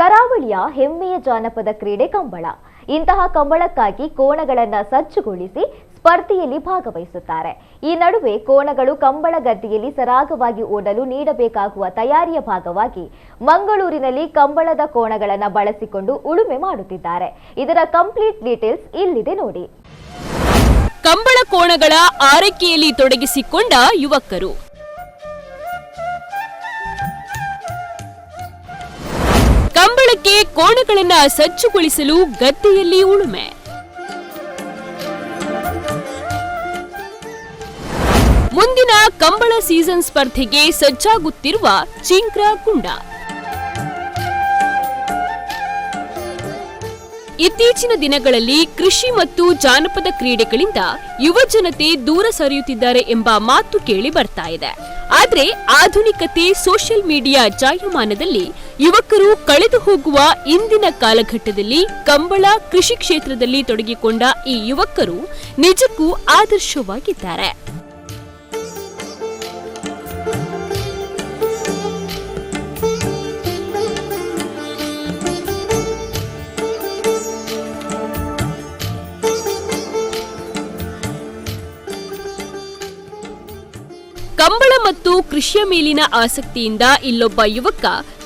ಕರಾವಳಿಯ ಹೆಮ್ಮೆಯ ಜಾನಪದ ಕ್ರೀಡೆ ಕಂಬಳ. ಇಂತಹ ಕಂಬಳಕ್ಕಾಗಿ ಕೋಣಗಳನ್ನು ಸಜ್ಜುಗೊಳಿಸಿ ಸ್ಪರ್ಧೆಯಲ್ಲಿ ಭಾಗವಹಿಸುತ್ತಾರೆ. ಈ ನಡುವೆ ಕೋಣಗಳು ಕಂಬಳ ಗದ್ದೆಯಲ್ಲಿ ಸರಾಗವಾಗಿ ಓಡಲು ನೀಡಬೇಕಾಗುವ ತಯಾರಿಯ ಭಾಗವಾಗಿ ಮಂಗಳೂರಿನಲ್ಲಿ ಕಂಬಳದ ಕೋಣಗಳನ್ನು ಬಳಸಿಕೊಂಡು ಉಳುಮೆ ಮಾಡುತ್ತಿದ್ದಾರೆ. ಇದರ ಕಂಪ್ಲೀಟ್ ಡೀಟೇಲ್ಸ್ ಇಲ್ಲಿದೆ ನೋಡಿ. ಕಂಬಳ ಕೋಣಗಳ ಆರೈಕೆಯಲ್ಲಿ ತೊಡಗಿಸಿಕೊಂಡ ಯುವಕರು. ಕಂಬಳಕ್ಕೆ ಕೋಣಗಳನ್ನು ಸಜ್ಜುಗೊಳಿಸಲು ಗದ್ದೆಯಲ್ಲಿ ಉಳುಮೆ. ಮುಂದಿನ ಕಂಬಳ ಸೀಸನ್ ಸ್ಪರ್ಧೆಗೆ ಸಜ್ಜಾಗುತ್ತಿರುವ ಚಿಂಕ್ರ ಕುಂಡ. ಇತ್ತೀಚಿನ ದಿನಗಳಲ್ಲಿ ಕೃಷಿ ಮತ್ತು ಜಾನಪದ ಕ್ರೀಡೆಗಳಿಂದ ಯುವಜನತೆ ದೂರ ಸರಿಯುತ್ತಿದ್ದಾರೆ ಎಂಬ ಮಾತು ಕೇಳಿ ಬರ್ತಾ ಇದೆ. ಆದರೆ ಆಧುನಿಕತೆ, ಸೋಷಿಯಲ್ ಮೀಡಿಯಾ ಜಾಯಮಾನದಲ್ಲಿ ಯುವಕರು ಕಳೆದು ಹೋಗುವ ಇಂದಿನ ಕಾಲಘಟ್ಟದಲ್ಲಿ ಕಂಬಳ ಕೃಷಿ ಕ್ಷೇತ್ರದಲ್ಲಿ ತೊಡಗಿಕೊಂಡ ಈ ಯುವಕರು ನಿಜಕ್ಕೂ ಆದರ್ಶವಾಗಿದ್ದಾರೆ. ಕಂಬಳ ಮತ್ತು ಕೃಷಿಯ ಮೇಲಿನ ಆಸಕ್ತಿಯಿಂದ ಇಲ್ಲೊಬ್ಬ ಯುವಕ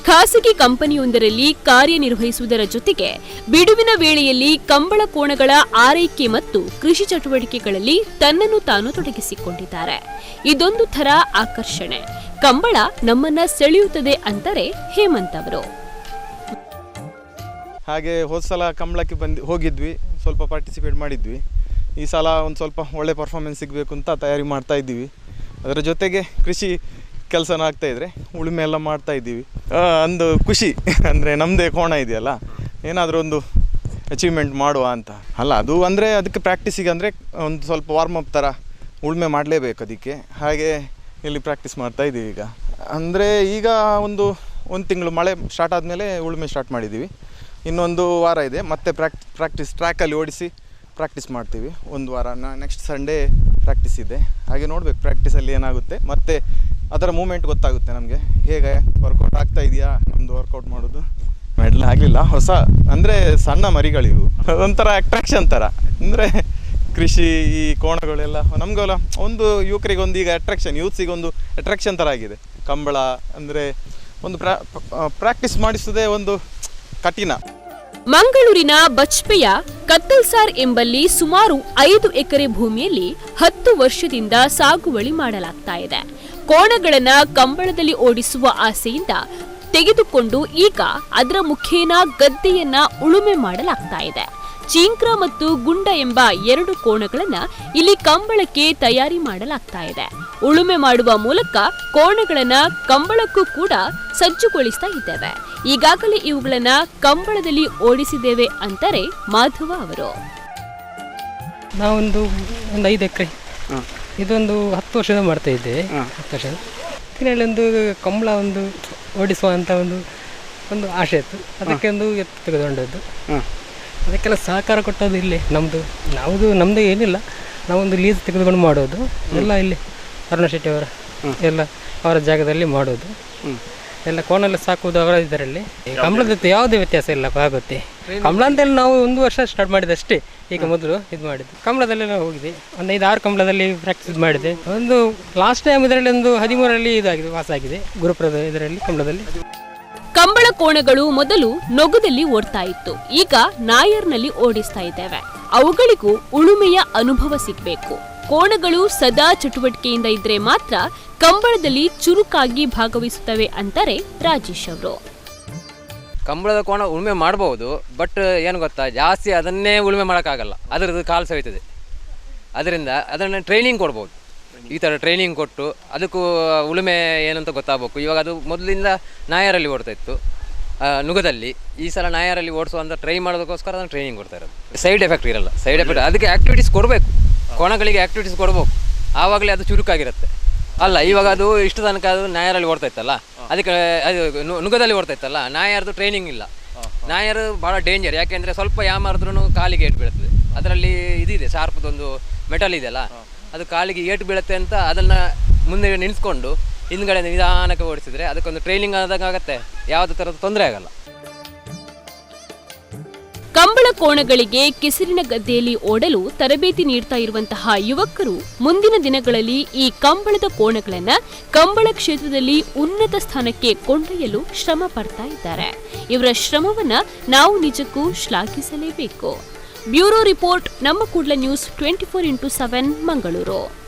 ಖಾಸಗಿ ಕಂಪನಿಯೊಂದರಲ್ಲಿ ಕಾರ್ಯನಿರ್ವಹಿಸುವುದರ ಜೊತೆಗೆ ಬಿಡುವಿನ ವೇಳೆಯಲ್ಲಿ ಕಂಬಳ ಕೋಣಗಳ ಆರೈಕೆ ಮತ್ತು ಕೃಷಿ ಚಟುವಟಿಕೆಗಳಲ್ಲಿ ತನ್ನನ್ನು ತಾನು ತೊಡಗಿಸಿಕೊಂಡಿದ್ದಾರೆ. ಇದೊಂದು ಥರ ಆಕರ್ಷಣೆ. ಕಂಬಳ ನಮ್ಮನ್ನ ಸೆಳೆಯುತ್ತದೆ ಅಂತಾರೆ ಹೇಮಂತ್ ಅವರು. ಹಾಗೆ ಹೋದ ಸಲ ಕಂಬಳಕ್ಕೆ ಹೋಗಿದ್ವಿ, ಸ್ವಲ್ಪ ಪಾರ್ಟಿಸಿಪೇಟ್ ಮಾಡಿದ್ವಿ. ಈ ಸಲ ಒಂದು ಸ್ವಲ್ಪ ಒಳ್ಳೆ ಪರ್ಫಾರ್ಮೆನ್ಸ್ ಸಿಗಬೇಕು ಅಂತ ತಯಾರಿ ಮಾಡ್ತಾ ಇದ್ದೀವಿ. ಅದರ ಜೊತೆಗೆ ಕೃಷಿ ಕೆಲಸನ ಆಗ್ತಾಯಿದ್ರೆ ಉಳುಮೆ ಎಲ್ಲ ಮಾಡ್ತಾ ಇದ್ದೀವಿ. ಒಂದು ಖುಷಿ ಅಂದರೆ ನಮ್ಮದೇ ಕೋಣ ಇದೆಯಲ್ಲ, ಏನಾದರೂ ಒಂದು ಅಚೀವ್ಮೆಂಟ್ ಮಾಡುವ ಅಂತ ಅಲ್ಲ. ಅದು ಅಂದರೆ ಅದಕ್ಕೆ ಪ್ರಾಕ್ಟೀಸಿಗೆ ಅಂದರೆ ಒಂದು ಸ್ವಲ್ಪ ವಾರ್ಮಪ್ ಥರ ಉಳುಮೆ ಮಾಡಲೇಬೇಕು ಅದಕ್ಕೆ. ಹಾಗೆ ಇಲ್ಲಿ ಪ್ರಾಕ್ಟೀಸ್ ಮಾಡ್ತಾ ಇದ್ದೀವಿ. ಈಗ ಅಂದರೆ ಈಗ ಒಂದು ತಿಂಗಳು ಮಳೆ ಸ್ಟಾರ್ಟ್ ಆದಮೇಲೆ ಉಳುಮೆ ಸ್ಟಾರ್ಟ್ ಮಾಡಿದ್ದೀವಿ. ಇನ್ನೊಂದು ವಾರ ಇದೆ, ಮತ್ತೆ ಪ್ರಾಕ್ಟೀಸ್ ಟ್ರ್ಯಾಕಲ್ಲಿ ಓಡಿಸಿ ಪ್ರಾಕ್ಟೀಸ್ ಮಾಡ್ತೀವಿ. ಒಂದು ವಾರ ನೆಕ್ಸ್ಟ್ ಸಂಡೇ ಪ್ರಾಕ್ಟೀಸ್ ಇದೆ. ಹಾಗೆ ನೋಡಬೇಕು ಪ್ರಾಕ್ಟೀಸಲ್ಲಿ ಏನಾಗುತ್ತೆ, ಮತ್ತು ಅದರ ಮೂಮೆಂಟ್ ಗೊತ್ತಾಗುತ್ತೆ ನಮಗೆ, ಹೇಗೆ ವರ್ಕೌಟ್ ಆಗ್ತಾ ಇದೆಯಾ ನಮ್ಮದು ವರ್ಕೌಟ್ ಮಾಡೋದು. ಮೆಡಲ್ ಆಗಲಿಲ್ಲ, ಹೊಸ ಅಂದರೆ ಸಣ್ಣ ಮರಿಗಳಿವು, ಒಂಥರ ಅಟ್ರಾಕ್ಷನ್ ಥರ. ಅಂದರೆ ಕೃಷಿ ಈ ಕೋಣಗಳೆಲ್ಲ ನಮಗೆಲ್ಲ ಒಂದು ಯುವಕರಿಗೊಂದು ಈಗ ಅಟ್ರಾಕ್ಷನ್, ಯೂತ್ಸಿಗೊಂದು ಅಟ್ರಾಕ್ಷನ್ ಥರ ಆಗಿದೆ. ಕಂಬಳ ಅಂದರೆ ಒಂದು ಪ್ರಾಕ್ಟೀಸ್ ಮಾಡಿಸೋದೇ ಒಂದು ಕಠಿಣ. ಮಂಗಳೂರಿನ ಬಚ್ಪೆಯ ಕತ್ತಲ್ಸಾರ್ ಎಂಬಲ್ಲಿ ಸುಮಾರು 5 ಎಕರೆ ಭೂಮಿಯಲ್ಲಿ 10 ವರ್ಷದಿಂದ ಸಾಗುವಳಿ ಮಾಡಲಾಗ್ತಾ ಇದೆ. ಕೋಣಗಳನ್ನ ಕಂಬಳದಲ್ಲಿ ಓಡಿಸುವ ಆಸೆಯಿಂದ ತೆಗೆದುಕೊಂಡು ಈಗ ಅದರ ಮುಖೇನ ಗದ್ದೆಯನ್ನ ಉಳುಮೆ ಮಾಡಲಾಗ್ತಾ ಇದೆ. ಚಿಂಕ್ರ ಮತ್ತು ಗುಂಡ ಎಂಬ 2 ಕೋಣಗಳನ್ನ ಇಲ್ಲಿ ಕಂಬಳಕ್ಕೆ ತಯಾರಿ ಮಾಡಲಾಗ್ತಾ ಇದೆ. ಉಳುಮೆ ಮಾಡುವ ಮೂಲಕ ಕೋಣಗಳನ್ನ ಕಂಬಳಕ್ಕೂ ಕೂಡ ಸಜ್ಜುಗೊಳಿಸ್ತಾ ಇದ್ದೇವೆ. ಈಗಾಗಲೇ ಇವುಗಳನ್ನ ಕಂಬಳದಲ್ಲಿ ಓಡಿಸಿದ್ದೇವೆ ಅಂತಾರೆ ಮಾಧವ ಅವರು. ನಾವೊಂದು 5 ಎಕರೆ ಇದೊಂದು 10 ವರ್ಷದ ಮಾಡ್ತಾ ಇದ್ದೇವೆ. 10 ವರ್ಷ ಇದರಲ್ಲಿ ಒಂದು ಕಂಬಳ ಒಂದು ಓಡಿಸುವಂಥ ಒಂದು ಆಸೆ ಇತ್ತು. ಅದಕ್ಕೆ ಒಂದು ಎತ್ತು ತೆಗೆದುಕೊಂಡದ್ದು. ಅದಕ್ಕೆಲ್ಲ ಸಹಕಾರ ಕೊಟ್ಟದ್ದು ಇಲ್ಲಿ ನಮ್ಮದು ಏನಿಲ್ಲ, ನಾವೊಂದು ಲೀಸ್ ತೆಗೆದುಕೊಂಡು ಮಾಡೋದು ಎಲ್ಲ ಇಲ್ಲಿ ಅರುಣ ಶೆಟ್ಟಿ ಅವರ ಎಲ್ಲ ಅವರ ಜಾಗದಲ್ಲಿ ಮಾಡೋದು. ಎಲ್ಲ ಕೋಣೆಲ್ಲ ಸಾಕುವುದು ಅವರ ಇದರಲ್ಲಿ. ಕಂಬಳದ ಯಾವುದೇ ವ್ಯತ್ಯಾಸ ಇಲ್ಲ ಆಗುತ್ತೆ. ಕಂಬಳ ಅಂತೇಳಿ ನಾವು 1 ವರ್ಷ ಸ್ಟಾರ್ಟ್ ಮಾಡಿದೆ ಅಷ್ಟೇ. ಈಗ ಮೊದಲು ಇದು ಮಾಡಿದ್ದು ಕಂಬಳದಲ್ಲೆಲ್ಲ ಹೋಗಿದೆ. ಒಂದು 5-6 ಕಂಬಳದಲ್ಲಿ ಪ್ರಾಕ್ಟೀಸ್ ಮಾಡಿದೆ. ಒಂದು ಲಾಸ್ಟ್ ಟೈಮ್ ಇದರಲ್ಲಿ ಒಂದು 13ರಲ್ಲಿ ಇದಾಗಿದೆ, ವಾಸ ಆಗಿದೆ ಗುರುಪುರದ ಇದರಲ್ಲಿ ಕಂಬಳದಲ್ಲಿ. ಕಂಬಳ ಕೋಣಗಳು ಮೊದಲು ನೊಗದಲ್ಲಿ ಓಡ್ತಾ ಇತ್ತು, ಈಗ ನಾಯರ್ನಲ್ಲಿ ಓಡಿಸ್ತಾ ಇದ್ದೇವೆ. ಅವುಗಳಿಗೂ ಉಳುಮೆಯ ಅನುಭವ ಸಿಗಬೇಕು. ಕೋಣಗಳು ಸದಾ ಚಟುವಟಿಕೆಯಿಂದ ಇದ್ರೆ ಮಾತ್ರ ಕಂಬಳದಲ್ಲಿ ಚುರುಕಾಗಿ ಭಾಗವಹಿಸುತ್ತವೆ ಅಂತಾರೆ ರಾಜೇಶ್ ಅವರು. ಕಂಬಳದ ಕೋಣ ಉಳುಮೆ ಮಾಡಬಹುದು, ಬಟ್ ಏನು ಗೊತ್ತಾ, ಜಾಸ್ತಿ ಅದನ್ನೇ ಉಳುಮೆ ಮಾಡೋಕ್ಕಾಗಲ್ಲ, ಅದರದ್ದು ಕಾಲು ಸವಿತದೆ. ಅದರಿಂದ ಅದನ್ನು ಟ್ರೈನಿಂಗ್ ಕೊಡ್ಬೋದು. ಈ ಥರ ಟ್ರೈನಿಂಗ್ ಕೊಟ್ಟು ಅದಕ್ಕೂ ಉಳುಮೆ ಏನಂತ ಗೊತ್ತಾಗಬೇಕು. ಇವಾಗ ಅದು ಮೊದಲಿಂದ ನಾಯರಲ್ಲಿ ಓಡ್ತಾ ಇತ್ತು, ನುಗದಲ್ಲಿ. ಈ ಸಲ ನಾಯರಲ್ಲಿ ಓಡಿಸುವಂಥ ಟ್ರೈ ಮಾಡೋದಕ್ಕೋಸ್ಕರ ಅದನ್ನು ಟ್ರೈನಿಂಗ್ ಕೊಡ್ತಾ ಇರೋದು. ಸೈಡ್ ಎಫೆಕ್ಟ್ ಇರಲ್ಲ. ಸೈಡ್ ಎಫೆಕ್ಟ್ ಅದಕ್ಕೆ ಆ್ಯಕ್ಟಿವಿಟೀಸ್ ಕೊಡಬೇಕು, ಕೋಣಗಳಿಗೆ ಆ್ಯಕ್ಟಿವಿಟೀಸ್ ಕೊಡ್ಬೇಕು, ಆವಾಗಲೇ ಅದು ಚುರುಕಾಗಿರುತ್ತೆ. ಅಲ್ಲ ಇವಾಗ ಅದು ಇಷ್ಟು ತನಕ ಅದು ನಾಯರಲ್ಲಿ ಓಡ್ತಾ ಇತ್ತಲ್ಲ, ಅದಕ್ಕೆ ಅದು ನುಗದಲ್ಲಿ ಓಡ್ತಾ ಇತ್ತಲ್ಲ, ನಾಯರ್ದು ಟ್ರೈನಿಂಗ್ ಇಲ್ಲ. ನಾಯರು ಭಾಳ ಡೇಂಜರ್, ಯಾಕೆಂದರೆ ಸ್ವಲ್ಪ ಯಾಮಾರಿದ್ರೂ ಕಾಲಿಗೆ ಏಟು ಬೀಳುತ್ತದೆ. ಅದರಲ್ಲಿ ಇದಿದೆ, ಶಾರ್ಪ್ದೊಂದು ಮೆಟಲ್ ಇದೆಯಲ್ಲ, ಅದು ಕಾಲಿಗೆ ಏಟು ಬೀಳುತ್ತೆ ಅಂತ ಅದನ್ನು ಮುಂದೆ ನಿಲ್ಲಿಸ್ಕೊಂಡು ಹಿಂದ್ಗಡೆ ನಿಧಾನಕ್ಕೆ ಓಡಿಸಿದ್ರೆ ಅದಕ್ಕೊಂದು ಟ್ರೈನಿಂಗ್ ಆದಾಗ ಆಗುತ್ತೆ, ಯಾವುದೇ ಥರದ ತೊಂದರೆ ಆಗಲ್ಲ. ಕಂಬಳ ಕೋಣಗಳಿಗೆ ಕೆಸರಿನ ಗದ್ದೆಯಲ್ಲಿ ಓಡಲು ತರಬೇತಿ ನೀಡ್ತಾ ಇರುವಂತಹ ಯುವಕರು ಮುಂದಿನ ದಿನಗಳಲ್ಲಿ ಈ ಕಂಬಳದ ಕೋಣಗಳನ್ನ ಕಂಬಳ ಕ್ಷೇತ್ರದಲ್ಲಿ ಉನ್ನತ ಸ್ಥಾನಕ್ಕೆ ಕೊಂಡೊಯ್ಯಲು ಶ್ರಮ ಪಡ್ತಾ ಇದ್ದಾರೆ. ಇವರ ಶ್ರಮವನ್ನ ನಾವು ನಿಜಕ್ಕೂ ಶ್ಲಾಘಿಸಲೇಬೇಕು. ಬ್ಯೂರೋ ರಿಪೋರ್ಟ್, ನಮ್ಮ ಕೂಡ್ಲ ನ್ಯೂಸ್ 24x7 ಮಂಗಳೂರು.